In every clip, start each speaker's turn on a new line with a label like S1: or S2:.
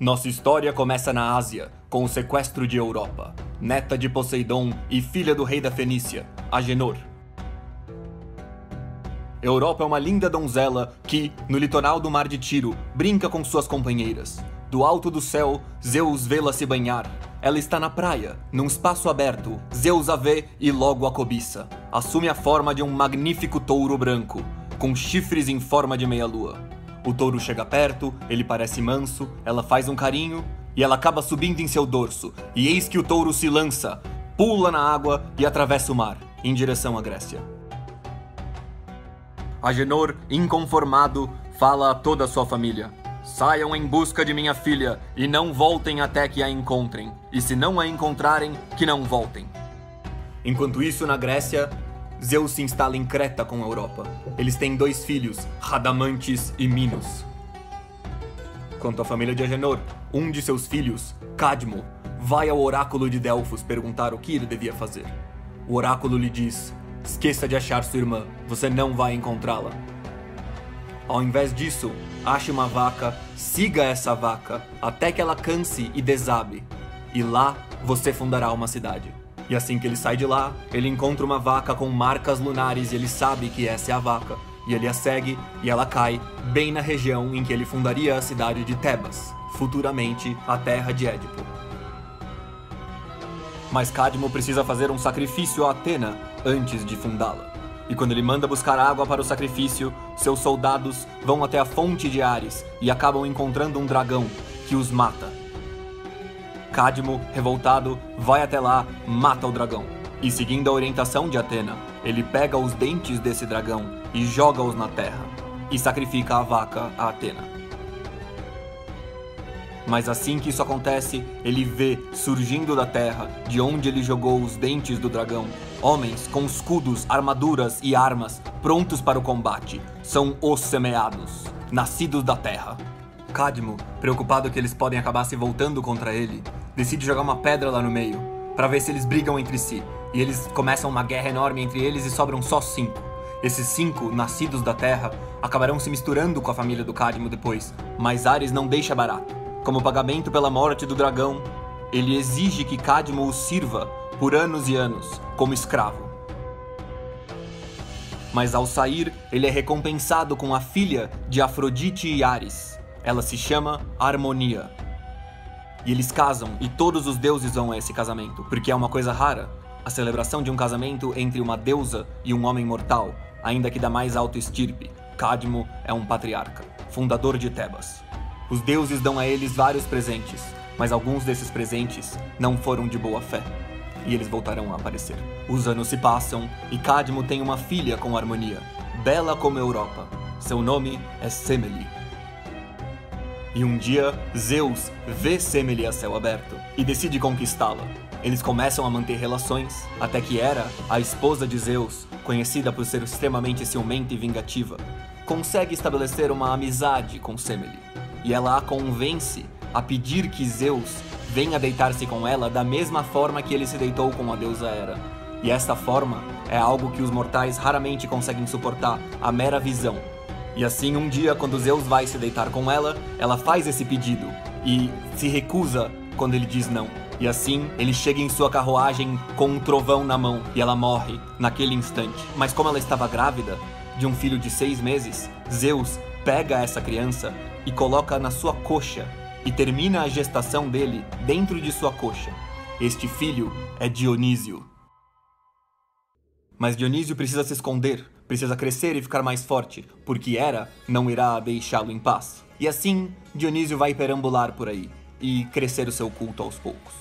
S1: Nossa história começa na Ásia, com o sequestro de Europa, neta de Poseidon e filha do rei da Fenícia, Agênor. Europa é uma linda donzela que, no litoral do mar de Tiro, brinca com suas companheiras. Do alto do céu, Zeus vê-la se banhar. Ela está na praia, num espaço aberto. Zeus a vê e logo a cobiça. Assume a forma de um magnífico touro branco, com chifres em forma de meia-lua. O touro chega perto, ele parece manso, ela faz um carinho e ela acaba subindo em seu dorso. E eis que o touro se lança, pula na água e atravessa o mar, em direção à Grécia. Agênor, inconformado, fala a toda a sua família: saiam em busca de minha filha e não voltem até que a encontrem. E se não a encontrarem, que não voltem. Enquanto isso, na Grécia, Zeus se instala em Creta com a Europa. Eles têm 2 filhos, Radamantes e Minos. Quanto à família de Agênor, um de seus filhos, Cadmo, vai ao oráculo de Delfos perguntar o que ele devia fazer. O oráculo lhe diz: esqueça de achar sua irmã, você não vai encontrá-la. Ao invés disso, ache uma vaca, siga essa vaca até que ela canse e desabe, e lá você fundará uma cidade. E assim que ele sai de lá, ele encontra uma vaca com marcas lunares e ele sabe que essa é a vaca. E ele a segue e ela cai bem na região em que ele fundaria a cidade de Tebas, futuramente a terra de Édipo. Mas Cadmo precisa fazer um sacrifício a Atena antes de fundá-la. E quando ele manda buscar água para o sacrifício, seus soldados vão até a fonte de Ares e acabam encontrando um dragão que os mata. Cadmo, revoltado, vai até lá, mata o dragão. E seguindo a orientação de Atena, ele pega os dentes desse dragão e joga-os na terra, e sacrifica a vaca a Atena. Mas assim que isso acontece, ele vê, surgindo da terra, de onde ele jogou os dentes do dragão, homens com escudos, armaduras e armas, prontos para o combate. São os semeados, nascidos da terra. Cadmo, preocupado que eles podem acabar se voltando contra ele, decide jogar uma pedra lá no meio, para ver se eles brigam entre si. E eles começam uma guerra enorme entre eles e sobram só 5. Esses 5, nascidos da terra, acabarão se misturando com a família do Cadmo depois, mas Ares não deixa barato. Como pagamento pela morte do dragão, ele exige que Cadmo o sirva por anos e anos, como escravo. Mas ao sair, ele é recompensado com a filha de Afrodite e Ares. Ela se chama Harmonia. E eles casam, e todos os deuses vão a esse casamento, porque é uma coisa rara, a celebração de um casamento entre uma deusa e um homem mortal, ainda que da mais alta estirpe. Cadmo é um patriarca, fundador de Tebas. Os deuses dão a eles vários presentes, mas alguns desses presentes não foram de boa fé, e eles voltarão a aparecer. Os anos se passam, e Cadmo tem uma filha com Harmonia, bela como Europa. Seu nome é Semele. E um dia, Zeus vê Semele a céu aberto e decide conquistá-la. Eles começam a manter relações, até que Hera, a esposa de Zeus, conhecida por ser extremamente ciumenta e vingativa, consegue estabelecer uma amizade com Semele. E ela a convence a pedir que Zeus venha deitar-se com ela da mesma forma que ele se deitou com a deusa Hera. E esta forma é algo que os mortais raramente conseguem suportar, a mera visão. E assim, um dia, quando Zeus vai se deitar com ela, ela faz esse pedido e se recusa quando ele diz não. E assim, ele chega em sua carruagem com um trovão na mão e ela morre naquele instante. Mas como ela estava grávida de um filho de 6 meses, Zeus pega essa criança e coloca na sua coxa e termina a gestação dele dentro de sua coxa. Este filho é Dionísio. Mas Dionísio precisa se esconder, precisa crescer e ficar mais forte, porque Hera não irá deixá-lo em paz. E assim, Dionísio vai perambular por aí e crescer o seu culto aos poucos.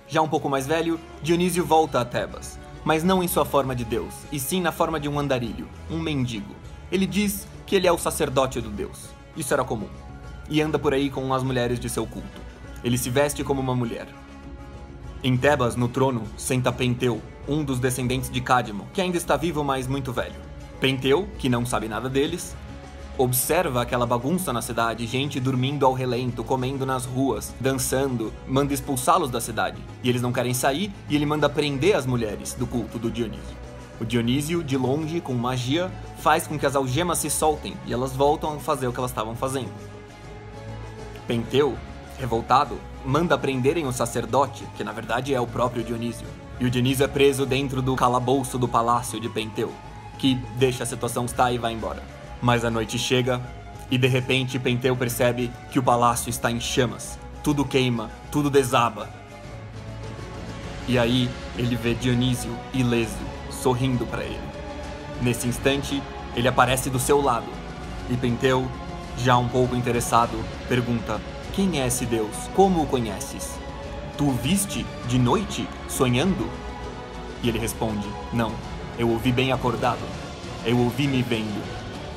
S1: Já um pouco mais velho, Dionísio volta a Tebas, mas não em sua forma de deus, e sim na forma de um andarilho, um mendigo. Ele diz que ele é o sacerdote do deus. Isso era comum. E anda por aí com as mulheres de seu culto. Ele se veste como uma mulher. Em Tebas, no trono, senta Penteu, um dos descendentes de Cadmo, que ainda está vivo, mas muito velho. Penteu, que não sabe nada deles, observa aquela bagunça na cidade, gente dormindo ao relento, comendo nas ruas, dançando, manda expulsá-los da cidade. E eles não querem sair, e ele manda prender as mulheres do culto do Dionísio. O Dionísio, de longe, com magia, faz com que as algemas se soltem, e elas voltam a fazer o que elas estavam fazendo. Penteu revoltado, manda prenderem o sacerdote, que na verdade é o próprio Dionísio. E o Dionísio é preso dentro do calabouço do palácio de Penteu, que deixa a situação estar e vai embora. Mas a noite chega e de repente Penteu percebe que o palácio está em chamas. Tudo queima, tudo desaba. E aí ele vê Dionísio ileso, sorrindo para ele. Nesse instante, ele aparece do seu lado. E Penteu, já um pouco interessado, pergunta: quem é esse deus? Como o conheces? Tu o viste de noite, sonhando? E ele responde: não, eu o vi bem acordado. Eu o vi me vendo.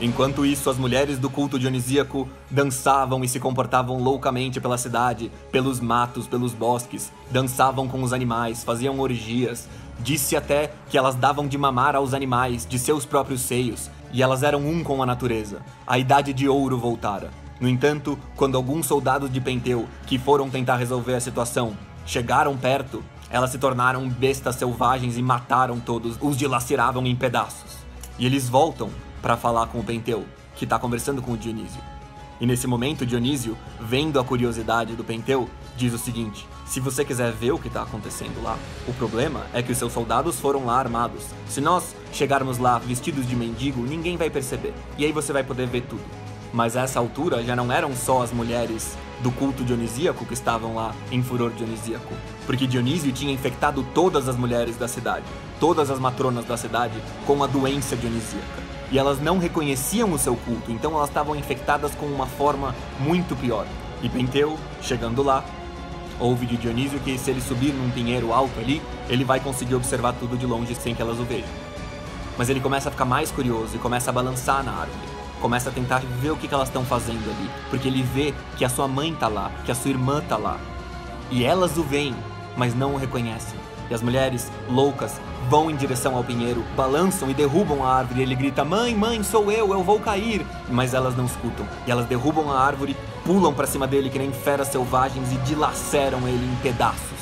S1: Enquanto isso, as mulheres do culto dionisíaco dançavam e se comportavam loucamente pela cidade, pelos matos, pelos bosques, dançavam com os animais, faziam orgias. Disse até que elas davam de mamar aos animais, de seus próprios seios, e elas eram um com a natureza. A idade de ouro voltara. No entanto, quando alguns soldados de Penteu, que foram tentar resolver a situação, chegaram perto, elas se tornaram bestas selvagens e mataram todos, os dilaceravam em pedaços. E eles voltam para falar com o Penteu, que está conversando com o Dionísio. E nesse momento, Dionísio, vendo a curiosidade do Penteu, diz o seguinte: se você quiser ver o que está acontecendo lá, o problema é que os seus soldados foram lá armados. Se nós chegarmos lá vestidos de mendigo, ninguém vai perceber. E aí você vai poder ver tudo. Mas a essa altura já não eram só as mulheres do culto dionisíaco que estavam lá em furor dionisíaco, porque Dionísio tinha infectado todas as mulheres da cidade, todas as matronas da cidade, com a doença dionisíaca. E elas não reconheciam o seu culto, então elas estavam infectadas com uma forma muito pior. E Penteu, chegando lá, ouve de Dionísio que se ele subir num pinheiro alto ali, ele vai conseguir observar tudo de longe sem que elas o vejam. Mas ele começa a ficar mais curioso e começa a balançar na árvore. Começa a tentar ver o que elas estão fazendo ali, porque ele vê que a sua mãe tá lá, que a sua irmã tá lá. E elas o veem, mas não o reconhecem. E as mulheres, loucas, vão em direção ao pinheiro, balançam e derrubam a árvore. E ele grita: mãe, mãe, sou eu vou cair. Mas elas não escutam. E elas derrubam a árvore, pulam pra cima dele que nem feras selvagens e dilaceram ele em pedaços.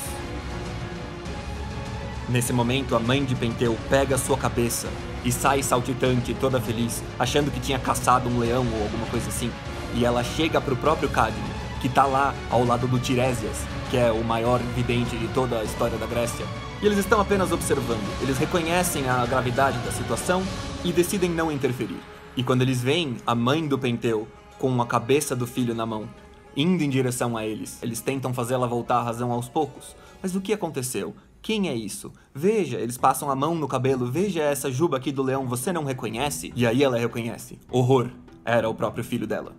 S1: Nesse momento, a mãe de Penteu pega a sua cabeça e sai saltitante, toda feliz, achando que tinha caçado um leão ou alguma coisa assim. E ela chega pro próprio Cadmo, que tá lá ao lado do Tiresias, que é o maior vidente de toda a história da Grécia. E eles estão apenas observando. Eles reconhecem a gravidade da situação e decidem não interferir. E quando eles veem a mãe do Penteu com a cabeça do filho na mão, indo em direção a eles tentam fazê-la voltar à razão aos poucos. Mas o que aconteceu? Quem é isso? Veja, eles passam a mão no cabelo. Veja essa juba aqui do leão, você não reconhece? E aí ela reconhece. Horror. Era o próprio filho dela.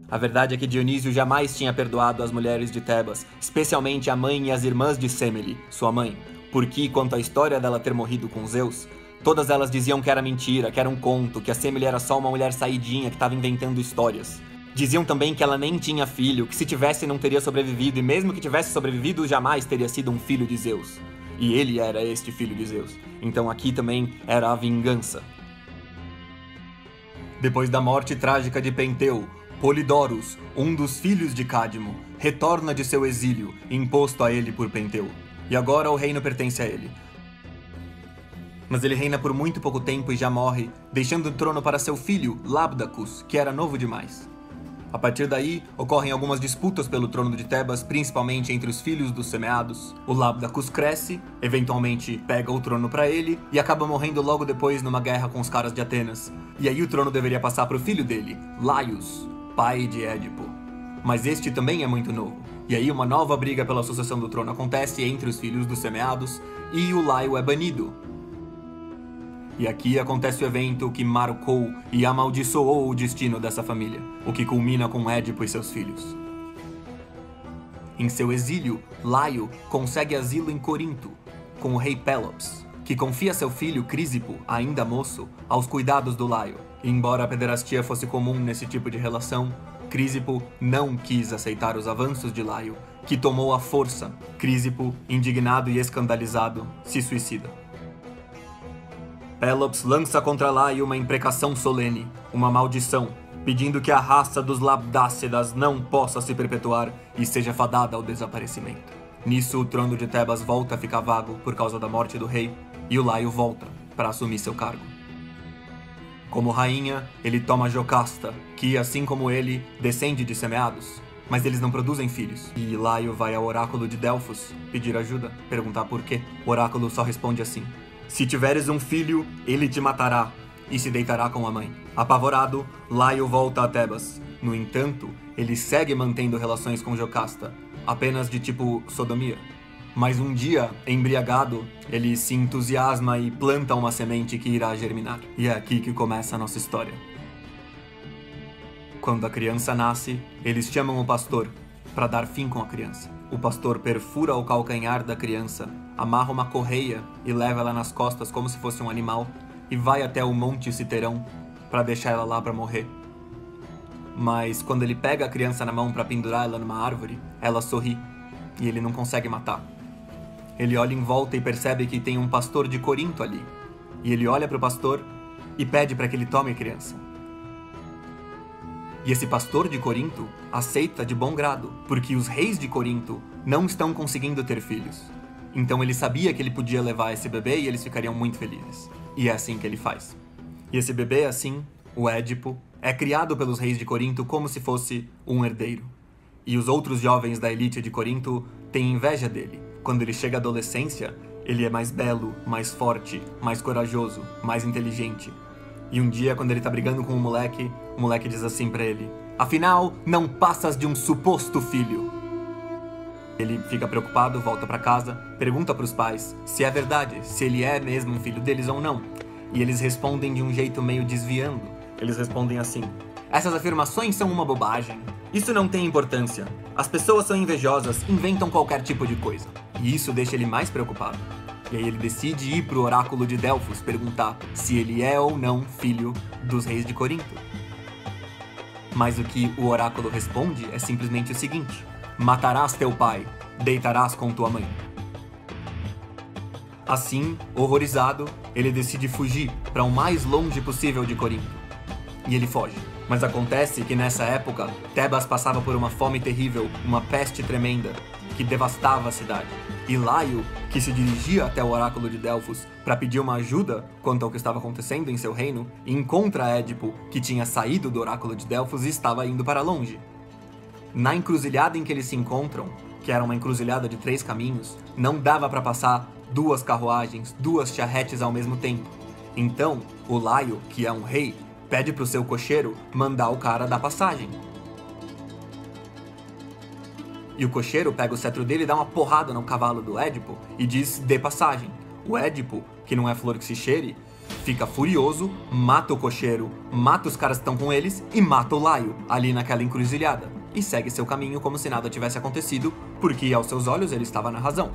S1: A verdade é que Dionísio jamais tinha perdoado as mulheres de Tebas, especialmente a mãe e as irmãs de Semele, sua mãe, porque, quanto à história dela ter morrido com Zeus, todas elas diziam que era mentira, que era um conto, que a Semele era só uma mulher saidinha que estava inventando histórias. Diziam também que ela nem tinha filho, que se tivesse não teria sobrevivido, e mesmo que tivesse sobrevivido, jamais teria sido um filho de Zeus. E ele era este filho de Zeus. Então aqui também era a vingança. Depois da morte trágica de Penteu, Polidorus, um dos filhos de Cadmo, retorna de seu exílio, imposto a ele por Penteu. E agora o reino pertence a ele. Mas ele reina por muito pouco tempo e já morre, deixando o trono para seu filho, Labdacus, que era novo demais. A partir daí, ocorrem algumas disputas pelo trono de Tebas, principalmente entre os filhos dos semeados. O Labdacus cresce, eventualmente pega o trono para ele e acaba morrendo logo depois numa guerra com os caras de Atenas. E aí o trono deveria passar para o filho dele, Laios, pai de Édipo. Mas este também é muito novo. E aí uma nova briga pela sucessão do trono acontece entre os filhos dos semeados e o Laio é banido. E aqui acontece o evento que marcou e amaldiçoou o destino dessa família, o que culmina com Édipo e seus filhos. Em seu exílio, Laio consegue asilo em Corinto, com o rei Pélops, que confia seu filho Crísipo, ainda moço, aos cuidados do Laio. E embora a pederastia fosse comum nesse tipo de relação, Crísipo não quis aceitar os avanços de Laio, que tomou à força. Crísipo, indignado e escandalizado, se suicida. Pélops lança contra Laio uma imprecação solene, uma maldição, pedindo que a raça dos Labdácidas não possa se perpetuar e seja fadada ao desaparecimento. Nisso, o trono de Tebas volta a ficar vago por causa da morte do rei, e o Laio volta para assumir seu cargo. Como rainha, ele toma Jocasta, que, assim como ele, descende de semeados. mas eles não produzem filhos. E Laio vai ao oráculo de Delfos pedir ajuda, perguntar por quê. O oráculo só responde assim: se tiveres um filho, ele te matará e se deitará com a mãe. Apavorado, Laio volta a Tebas. No entanto, ele segue mantendo relações com Jocasta, apenas de tipo sodomia. Mas um dia, embriagado, ele se entusiasma e planta uma semente que irá germinar. E é aqui que começa a nossa história. Quando a criança nasce, eles chamam o pastor para dar fim com a criança. O pastor perfura o calcanhar da criança, amarra uma correia e leva ela nas costas como se fosse um animal e vai até o Monte Citerão para deixar ela lá para morrer. Mas quando ele pega a criança na mão para pendurar ela numa árvore, ela sorri e ele não consegue matar. Ele olha em volta e percebe que tem um pastor de Corinto ali. E ele olha para o pastor e pede para que ele tome a criança. E esse pastor de Corinto aceita de bom grado, porque os reis de Corinto não estão conseguindo ter filhos. Então ele sabia que ele podia levar esse bebê e eles ficariam muito felizes. E é assim que ele faz. E esse bebê, assim, o Édipo, é criado pelos reis de Corinto como se fosse um herdeiro. E os outros jovens da elite de Corinto têm inveja dele. Quando ele chega à adolescência, ele é mais belo, mais forte, mais corajoso, mais inteligente. E um dia, quando ele tá brigando com o moleque diz assim pra ele: afinal, não passas de um suposto filho. Ele fica preocupado, volta pra casa, pergunta pros pais se é verdade, se ele é mesmo um filho deles ou não. E eles respondem de um jeito meio desviando. Eles respondem assim: essas afirmações são uma bobagem. Isso não tem importância. As pessoas são invejosas, inventam qualquer tipo de coisa. E isso deixa ele mais preocupado. E aí ele decide ir pro oráculo de Delfos perguntar se ele é ou não filho dos reis de Corinto. Mas o que o oráculo responde é simplesmente o seguinte: matarás teu pai, deitarás com tua mãe. Assim, horrorizado, ele decide fugir para o mais longe possível de Corinto. E ele foge. Mas acontece que nessa época, Tebas passava por uma fome terrível, uma peste tremenda, que devastava a cidade. E Laio, que se dirigia até o oráculo de Delfos para pedir uma ajuda quanto ao que estava acontecendo em seu reino, encontra Édipo, que tinha saído do oráculo de Delfos e estava indo para longe. Na encruzilhada em que eles se encontram, que era uma encruzilhada de 3 caminhos, não dava para passar 2 carruagens, 2 charretes ao mesmo tempo. Então, o Laio, que é um rei, pede pro seu cocheiro mandar o cara dar passagem. E o cocheiro pega o cetro dele e dá uma porrada no cavalo do Édipo e diz: dê passagem. O Édipo, que não é flor que se cheire, fica furioso, mata o cocheiro, mata os caras que estão com eles e mata o Laio, ali naquela encruzilhada. E segue seu caminho como se nada tivesse acontecido, porque aos seus olhos ele estava na razão.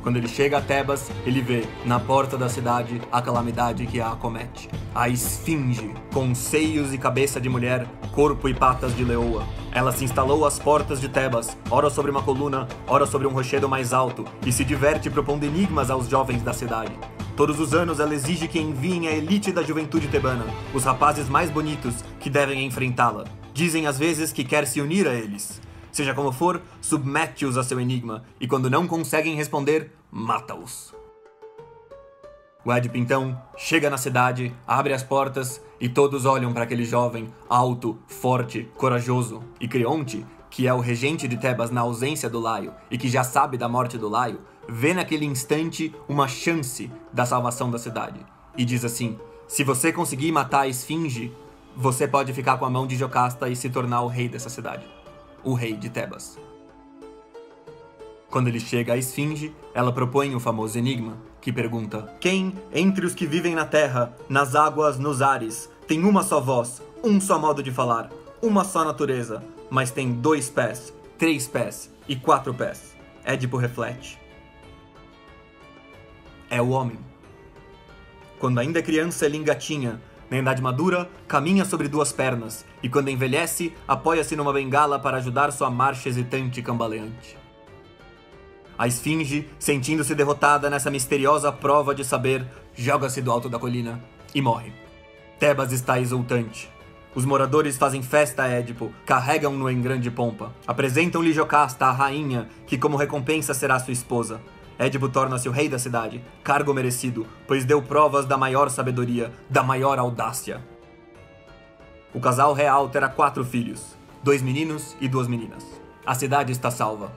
S1: Quando ele chega a Tebas, ele vê, na porta da cidade, a calamidade que a acomete. A esfinge, com seios e cabeça de mulher, corpo e patas de leoa. Ela se instalou às portas de Tebas, ora sobre uma coluna, ora sobre um rochedo mais alto, e se diverte propondo enigmas aos jovens da cidade. Todos os anos ela exige que enviem a elite da juventude tebana, os rapazes mais bonitos que devem enfrentá-la. Dizem às vezes que quer se unir a eles. Seja como for, submete-os a seu enigma, e quando não conseguem responder, mata-os. O Édipo então chega na cidade, abre as portas, e todos olham para aquele jovem, alto, forte, corajoso. E Creonte, que é o regente de Tebas na ausência do Laio, e que já sabe da morte do Laio, vê naquele instante uma chance da salvação da cidade. E diz assim: se você conseguir matar a esfinge, você pode ficar com a mão de Jocasta e se tornar o rei dessa cidade. O rei de Tebas. Quando ele chega à esfinge, ela propõe o famoso enigma, que pergunta: quem, entre os que vivem na terra, nas águas, nos ares, tem uma só voz, um só modo de falar, uma só natureza, mas tem 2 pés, 3 pés e 4 pés? Édipo reflete. É o homem. Quando ainda é criança, ele engatinha. Na idade madura, caminha sobre 2 pernas, e quando envelhece, apoia-se numa bengala para ajudar sua marcha hesitante e cambaleante. A esfinge, sentindo-se derrotada nessa misteriosa prova de saber, joga-se do alto da colina e morre. Tebas está exultante. Os moradores fazem festa a Édipo, carregam-no em grande pompa. Apresentam-lhe Jocasta, a rainha, que como recompensa será sua esposa. Édipo torna-se o rei da cidade, cargo merecido, pois deu provas da maior sabedoria, da maior audácia. O casal real terá 4 filhos, 2 meninos e 2 meninas. A cidade está salva.